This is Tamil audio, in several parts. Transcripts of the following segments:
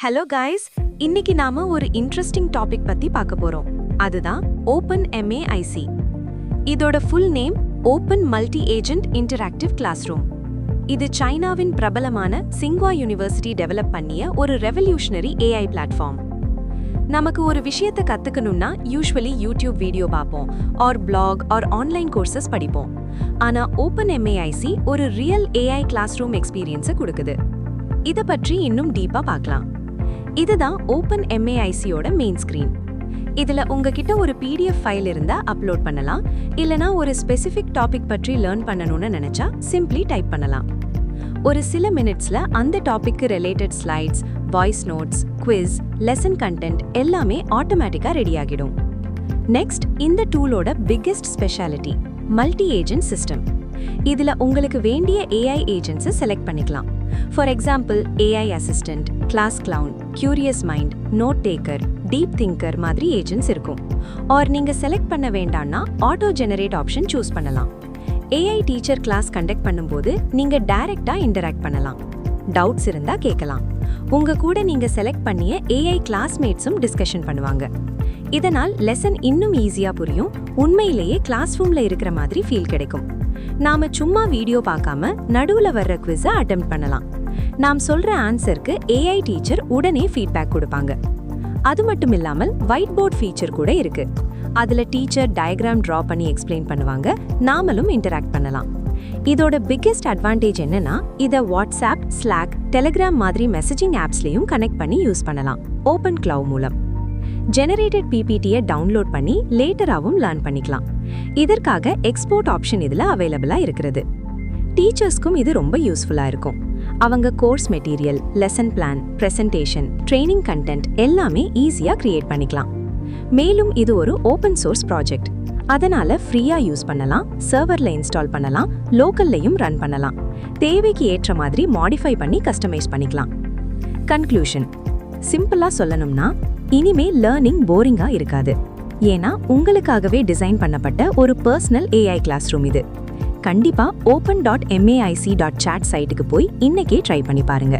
ஹலோ கைஸ், இன்னைக்கு நாம ஒரு இன்ட்ரெஸ்டிங் டாபிக் பத்தி பார்க்க போறோம். அதுதான் OpenMAIC. இதோட full name open multi agent interactive classroom. இது சைனாவின் பிரபலமான சிங்வா யூனிவர்சிட்டி டெவலப் பண்ணிய ஒரு ரெவல்யூஷனரி AI பிளாட்ஃபார்ம். நமக்கு ஒரு விஷயத்தை கத்துக்கணும்னா யூசுவலி யூடியூப் வீடியோ பார்ப்போம், or blog or online courses படிப்போம். ஆனா OpenMAIC ஒரு ரியல் AI கிளாஸ் ரூம் எக்ஸ்பீரியன்ஸை கொடுக்குது. இதை பற்றி இன்னும் டீப்பா பார்க்கலாம். இதுதான் OpenMAICயோட மெயின் ஸ்கிரீன். இதுல உங்ககிட்ட ஒரு PDF ஃபைல் இருந்தா அப்லோட் பண்ணலாம், இல்லனா ஒரு ஸ்பெசிஃபிக் டாபிக் பற்றி லேர்ன் பண்ணணும்னு நினைச்சா சிம்பிளி டைப் பண்ணலாம். ஒரு சில மினிட்ஸ்ல அந்த டாபிக்கு related slides, voice notes, quiz, lesson content எல்லாமே ஆட்டோமேட்டிக்கா ரெடி ஆகிடும். நெக்ஸ்ட், இந்த டூலோட biggest speciality multi agent system. இதுல உங்களுக்கு வேண்டிய AI ஏஜென்ட்ஸை செலக்ட் பண்ணிக்கலாம். For example, AI assistant, class clown, curious mind, note taker, deep thinker மாதிரி ஏஜென்ட்ஸ் இருக்கும். ஆர் நீங்க செலக்ட் பண்ண வேண்டாம்னா ஆட்டோ ஜெனரேட் ஆப்ஷன் சூஸ் பண்ணலாம். AI டீச்சர் கிளாஸ் கண்டக்ட் பண்ணும்போது நீங்க டைரக்டா இன்டராக்ட் பண்ணலாம். டவுட்ஸ் இருந்தா கேட்கலாம். உங்க கூட நீங்க செலக்ட் பண்ணிய AI கிளாஸ்மேட்ஸும் டிஸ்கஷன் பண்ணுவாங்க. இதனால் லெசன் இன்னும் ஈஸியா புரியும், உண்மையிலேயே கிளாஸ் ரூம்ல இருக்கிற மாதிரி ஃபீல் கிடைக்கும். நாம சும்மா வீடியோ பார்க்காம நடுவுல வர்ற குவிஸை அட்டெம்ப்ட் பண்ணலாம். நாம் சொல்ற ஆன்சருக்கு AI டீச்சர் உடனே ஃபீட்பேக் கொடுப்பாங்க. அது மட்டும் இல்லாமல் ஒயிட் போர்ட் ஃபீச்சர் கூட இருக்கு. அதுல டீச்சர் டயக்ராம் டிரா பண்ணி எக்ஸ்பிளைன் பண்ணுவாங்க, நாமளும் இன்டராக்ட் பண்ணலாம். இதோட பிக்கெஸ்ட் அட்வான்டேஜ் என்னன்னா, இதை வாட்ஸ்ஆப், ஸ்லாக், டெலிகிராம் மாதிரி மெசேஜிங் ஆப்ஸ்லயும் கனெக்ட் பண்ணி யூஸ் பண்ணலாம் ஓப்பன் கிளவுட் மூலம். ஜெனரேட்டட் PPTயை டவுன்லோட் பண்ணி லேட்டராகவும் லேர்ன் பண்ணிக்கலாம். இதற்காக எக்ஸ்போர்ட் ஆப்ஷன் இதுல அவைலபிளா இருக்கிறது. டீச்சர்ஸ்க்கும் இது ரொம்ப யூஸ்ஃபுல்லா இருக்கும். அவங்க course material, lesson plan, presentation, training content எல்லாமே ஈஸியா கிரியேட் பண்ணிக்கலாம். மேலும் இது ஒரு ஓப்பன் சோர்ஸ் ப்ராஜெக்ட். அதனால ஃப்ரீயா யூஸ் பண்ணலாம், சர்வர்ல இன்ஸ்டால் பண்ணலாம், லோக்கல்லையும் ரன் பண்ணலாம். தேவைக்கு ஏற்ற மாதிரி மாடிஃபை பண்ணி கஸ்டமைஸ் பண்ணிக்கலாம். கன்க்ளூஷன், சிம்பிளா சொல்லணும்னா, இனிமே லேர்னிங் போரிங்கா இருக்காது. ஏன்னா உங்களுக்காகவே டிசைன் பண்ணப்பட்ட ஒரு பர்சனல் AI கிளாஸ் ரூம் இது. கண்டிப்பா open.maic.chat சைட்டுக்கு போய் இன்னைக்கே ட்ரை பண்ணி பாருங்க.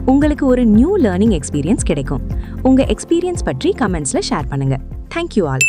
உங்களுக்கு ஒரு நியூ லேர்னிங் எக்ஸ்பீரியன்ஸ் கிடைக்கும். உங்க எக்ஸ்பீரியன்ஸ் பற்றி கமெண்ட்ஸ்ல ஷேர் பண்ணுங்க. Thank you all.